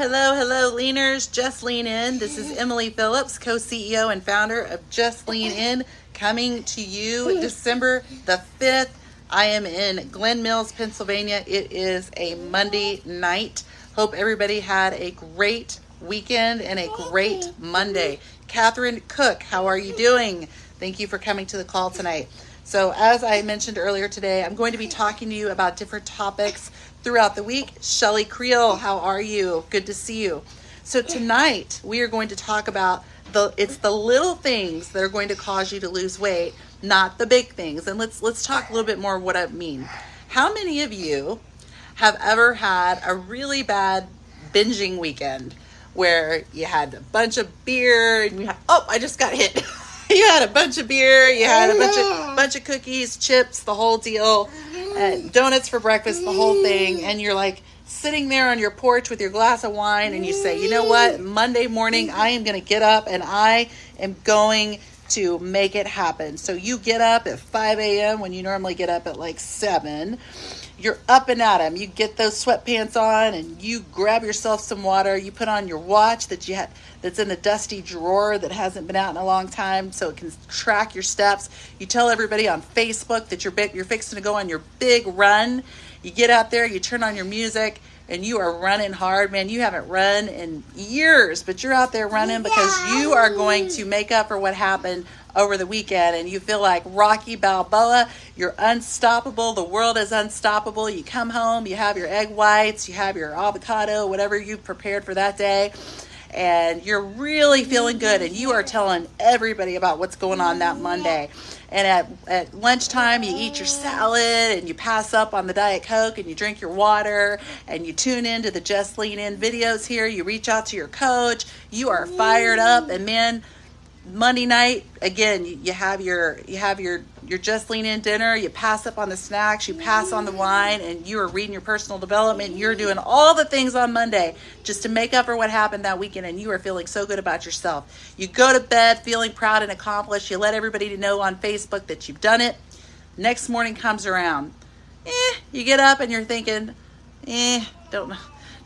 Hello, leaners. Just Lean In. This is Emily Phillips, co-CEO and founder of Just Lean In, coming to you December the 5th. I am in Glen Mills, Pennsylvania. It is a Monday night. Hope everybody had a great weekend and a great Monday. Catherine Cook, how are you doing? Thank you for coming to the call tonight. So as I mentioned earlier today, I'm going to be talking to you about different topics throughout the week. Shelly Creel, how are you? Good to see you. So tonight we are going to talk about it's the little things that are going to cause you to lose weight, not the big things. And let's talk a little bit more of what I mean. How many of you have ever had a really bad binging weekend where you had a bunch of beer and you had, I just got hit. You had a bunch of beer, you had a bunch of cookies, chips, the whole deal, donuts for breakfast, the whole thing, and you're like sitting there on your porch with your glass of wine and you say, you know what, Monday morning I am going to get up and I am going to make it happen. So you get up at 5 a.m. when you normally get up at like 7. You're up and at 'em. You get those sweatpants on and you grab yourself some water. You put on your watch that's in a dusty drawer that hasn't been out in a long time so it can track your steps. You tell everybody on Facebook that you're fixing to go on your big run. You get out there, you turn on your music, and you are running hard. Man, you haven't run in years, but you're out there running because you are going to make up for what happened over the weekend, and you feel like Rocky Balboa. You're unstoppable. The world is unstoppable. You come home, you have your egg whites, you have your avocado, whatever you've prepared for that day, and you're really feeling good, and you are telling everybody about what's going on that Monday. And at lunchtime, you eat your salad and you pass up on the Diet Coke and you drink your water and you tune into the Just Lean In videos here. You reach out to your coach. You are fired up, and man, Monday night, again, you have your Just Lean In dinner, you pass up on the snacks, you pass on the wine, and you are reading your personal development. You're doing all the things on Monday just to make up for what happened that weekend, and you are feeling so good about yourself. You go to bed feeling proud and accomplished. You let everybody know on Facebook that you've done it. Next morning comes around. You get up and you're thinking, don't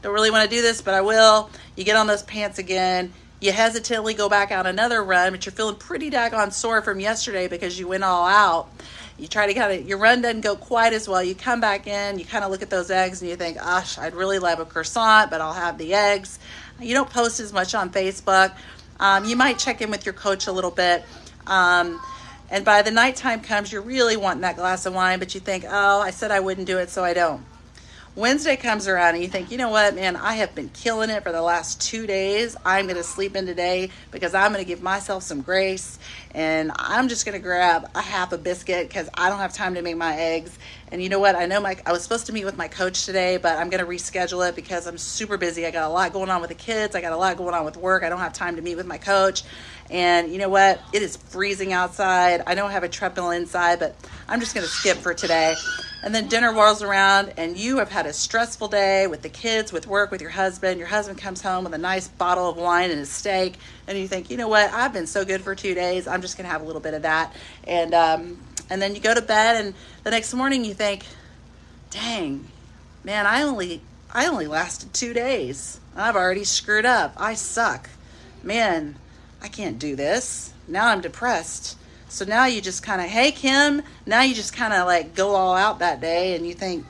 really want to do this, but I will. You get on those pants again. You hesitantly go back out another run, but you're feeling pretty daggone sore from yesterday because you went all out. You try to your run doesn't go quite as well. You come back in, you kind of look at those eggs and you think, gosh, I'd really love a croissant, but I'll have the eggs. You don't post as much on Facebook. You might check in with your coach a little bit. And by the nighttime comes, you're really wanting that glass of wine, but you think, I said I wouldn't do it, so I don't. Wednesday comes around and you think, you know what, man, I have been killing it for the last 2 days. I'm going to sleep in today because I'm going to give myself some grace, and I'm just going to grab a half a biscuit because I don't have time to make my eggs. And you know what, I was supposed to meet with my coach today, but I'm going to reschedule it because I'm super busy. I got a lot going on with the kids. I got a lot going on with work. I don't have time to meet with my coach. And you know what, it is freezing outside. I don't have a treadmill inside, but I'm just going to skip for today. And then dinner rolls around and you have had a stressful day with the kids, with work, with your husband. Your husband comes home with a nice bottle of wine and a steak. And you think, you know what, I've been so good for 2 days. I'm just going to have a little bit of that. And then you go to bed and the next morning you think, dang, man, I only lasted 2 days. I've already screwed up. I suck. Man, I can't do this. Now I'm depressed. So now you just kind of, hey, Kim, now you just kind of like go all out that day and you think,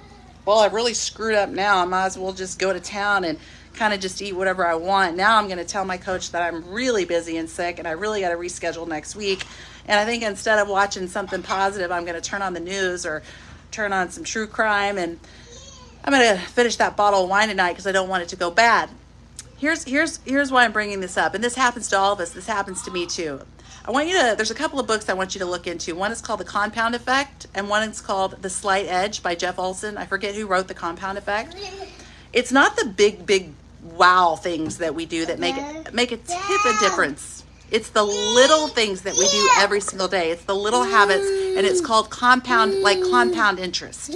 well, I've really screwed up now. I might as well just go to town and kind of just eat whatever I want. Now I'm going to tell my coach that I'm really busy and sick and I really got to reschedule next week. And I think instead of watching something positive, I'm going to turn on the news or turn on some true crime, and I'm going to finish that bottle of wine tonight because I don't want it to go bad. Here's why I'm bringing this up. And this happens to all of us. This happens to me too. There's a couple of books I want you to look into. One is called The Compound Effect, and one is called The Slight Edge by Jeff Olson. I forget who wrote The Compound Effect. It's not the big wow things that we do that make a tip of difference. It's the little things that we do every single day. It's the little habits, and it's called compound interest.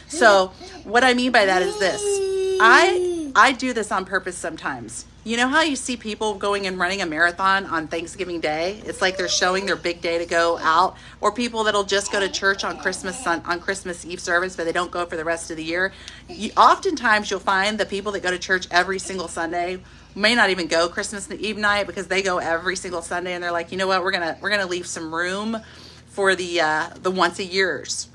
So what I mean by that is this. I do this on purpose sometimes. You know how you see people going and running a marathon on Thanksgiving Day? It's like they're showing their big day to go out. Or people that'll just go to church on Christmas Eve service, but they don't go for the rest of the year. Oftentimes you'll find the people that go to church every single Sunday may not even go Christmas Eve night, because they go every single Sunday and they're like, you know what, we're gonna leave some room for the once a years.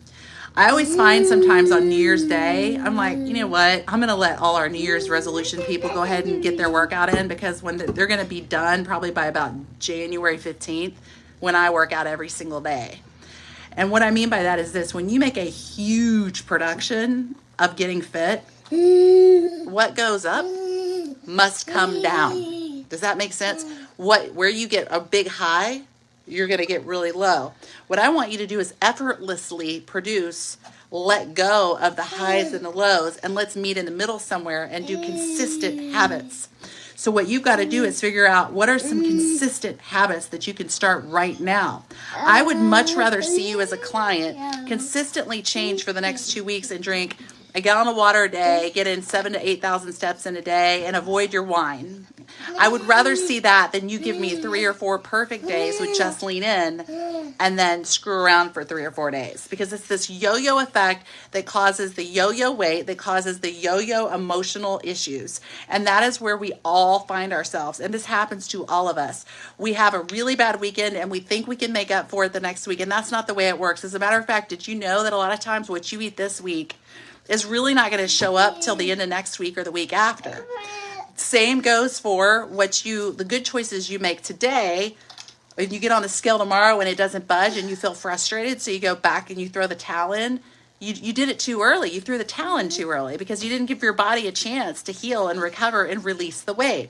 I always find sometimes on New Year's Day, I'm like, you know what? I'm going to let all our New Year's resolution people go ahead and get their workout in, because when they're going to be done probably by about January 15th, when I work out every single day. And what I mean by that is this: when you make a huge production of getting fit, what goes up must come down. Does that make sense? Where you get a big high, you're going to get really low. What I want you to do is effortlessly produce, let go of the highs and the lows, and let's meet in the middle somewhere and do consistent habits. So what you've got to do is figure out what are some consistent habits that you can start right now. I would much rather see you as a client consistently change for the next 2 weeks and drink a gallon of water a day, get in 7,000 to 8,000 steps in a day, and avoid your wine. I would rather see that than you give me 3 or 4 perfect days with Just Lean In and then screw around for 3 or 4 days. Because it's this yo-yo effect that causes the yo-yo weight, that causes the yo-yo emotional issues. And that is where we all find ourselves. And this happens to all of us. We have a really bad weekend and we think we can make up for it the next week. And that's not the way it works. As a matter of fact, did you know that a lot of times what you eat this week is really not going to show up till the end of next week or the week after? Same goes for the good choices you make today. If you get on the scale tomorrow and it doesn't budge and you feel frustrated, so you go back and you throw the towel in, you did it too early. You threw the towel in too early because you didn't give your body a chance to heal and recover and release the weight.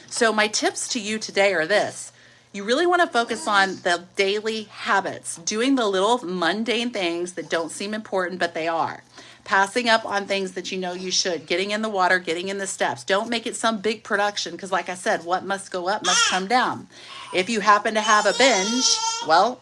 So my tips to you today are this. You really want to focus on the daily habits, doing the little mundane things that don't seem important, but they are. Passing up on things that you know you should, getting in the water, getting in the steps. Don't make it some big production, because like I said, what must go up must come down. If you happen to have a binge, well,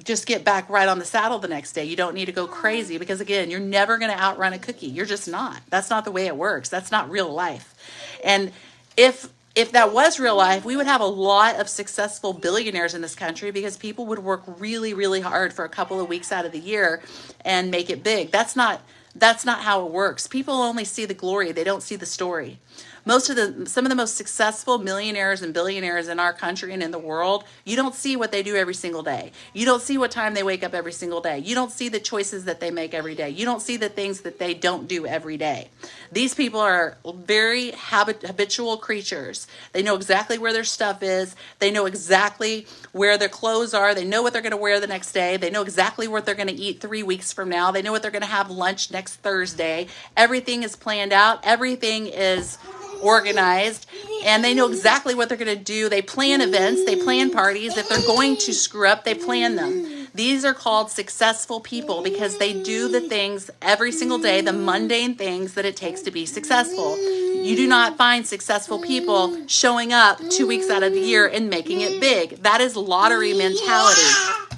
just get back right on the saddle the next day. You don't need to go crazy, because again, you're never going to outrun a cookie. You're just not. That's not the way it works. That's not real life. And if that was real life, we would have a lot of successful billionaires in this country, because people would work really, really hard for a couple of weeks out of the year and make it big. That's not how it works. People only see the glory. They don't see the story. Some of the most successful millionaires and billionaires in our country and in the world, you don't see what they do every single day. You don't see what time they wake up every single day. You don't see the choices that they make every day. You don't see the things that they don't do every day. These people are very habitual creatures. They know exactly where their stuff is. They know exactly where their clothes are. They know what they're going to wear the next day. They know exactly what they're going to eat 3 weeks from now. They know what they're going to have lunch next Thursday. Everything is planned out. Everything is organized, and they know exactly what they're going to do. They plan events, they plan parties. If they're going to screw up, they plan them. These are called successful people, because they do the things every single day, the mundane things that it takes to be successful. You do not find successful people showing up 2 weeks out of the year and making it big. That is lottery mentality.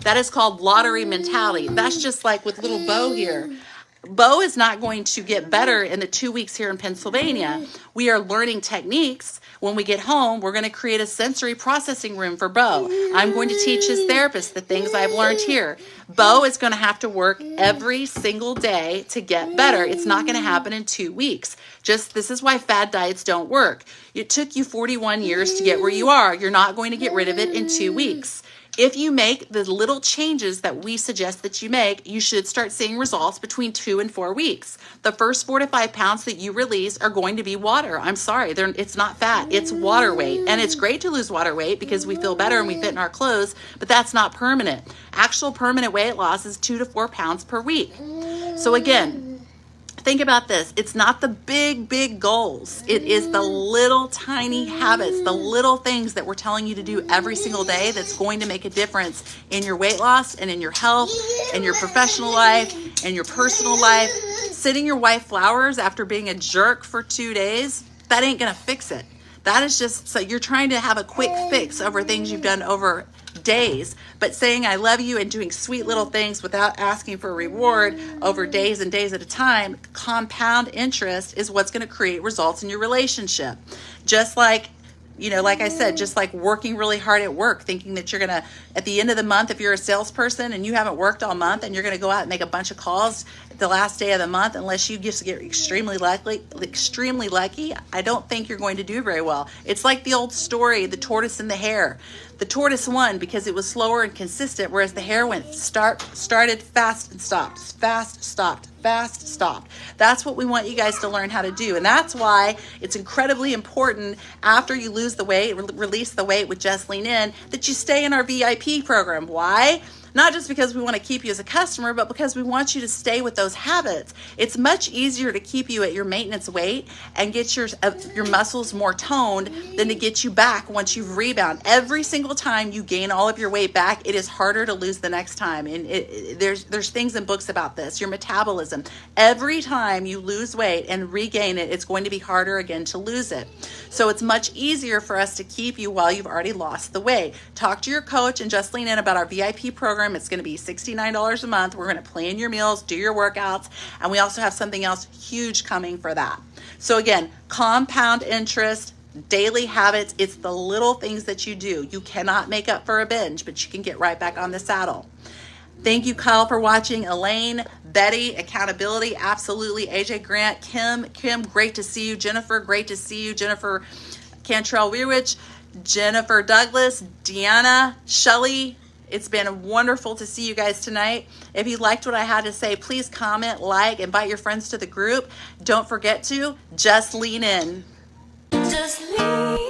That is called lottery mentality. That's just like with little Bo here. Bo is not going to get better in the 2 weeks here in Pennsylvania. We are learning techniques. When we get home, we're going to create a sensory processing room for Bo. I'm going to teach his therapist the things I've learned here. Bo is going to have to work every single day to get better. It's not going to happen in 2 weeks. This is why fad diets don't work. It took you 41 years to get where you are. You're not going to get rid of it in 2 weeks. If you make the little changes that we suggest that you make, you should start seeing results between 2 and 4 weeks. The first 4 to 5 pounds that you release are going to be water. I'm sorry, it's not fat, it's water weight. And it's great to lose water weight because we feel better and we fit in our clothes, but that's not permanent. Actual permanent weight loss is 2 to 4 pounds per week. So again, think about this. It's not the big goals. It is the little tiny habits, the little things that we're telling you to do every single day that's going to make a difference in your weight loss and in your health and your professional life and your personal life. Sending your wife flowers after being a jerk for 2 days, that ain't going to fix it. That is just so you're trying to have a quick fix over things you've done over days. But saying I love you and doing sweet little things without asking for a reward over days and days at a time, compound interest is what's going to create results in your relationship. Just like, like I said, just like working really hard at work, thinking that you're going to, at the end of the month, if you're a salesperson and you haven't worked all month and you're going to go out and make a bunch of calls the last day of the month, unless you just get extremely lucky, I don't think you're going to do very well. It's like the old story, the tortoise and the hare. The tortoise won because it was slower and consistent, whereas the hare started fast and stopped, fast, stopped, fast, stopped. That's what we want you guys to learn how to do. And that's why it's incredibly important after you lose the weight, release the weight with Just Lean In, that you stay in our VIP program. Why? Not just because we want to keep you as a customer, but because we want you to stay with those habits. It's much easier to keep you at your maintenance weight and get your muscles more toned than to get you back once you've rebounded. Every single time you gain all of your weight back, it is harder to lose the next time. And there's things in books about this. Your metabolism. Every time you lose weight and regain it, it's going to be harder again to lose it. So it's much easier for us to keep you while you've already lost the weight. Talk to your coach and Just Lean In about our VIP program. It's going to be $69 a month. We're going to plan your meals, do your workouts, and we also have something else huge coming for that. So again, compound interest, daily habits. It's the little things that you do. You cannot make up for a binge, but you can get right back on the saddle. Thank you, Kyle, for watching. Elaine, Betty, accountability, absolutely. AJ Grant, Kim, great to see you. Jennifer, great to see you. Jennifer Cantrell-Weirich, Jennifer Douglas, Deanna, Shelley. It's been wonderful to see you guys tonight. If you liked what I had to say, please comment, like, invite your friends to the group. Don't forget to just lean in. Just lean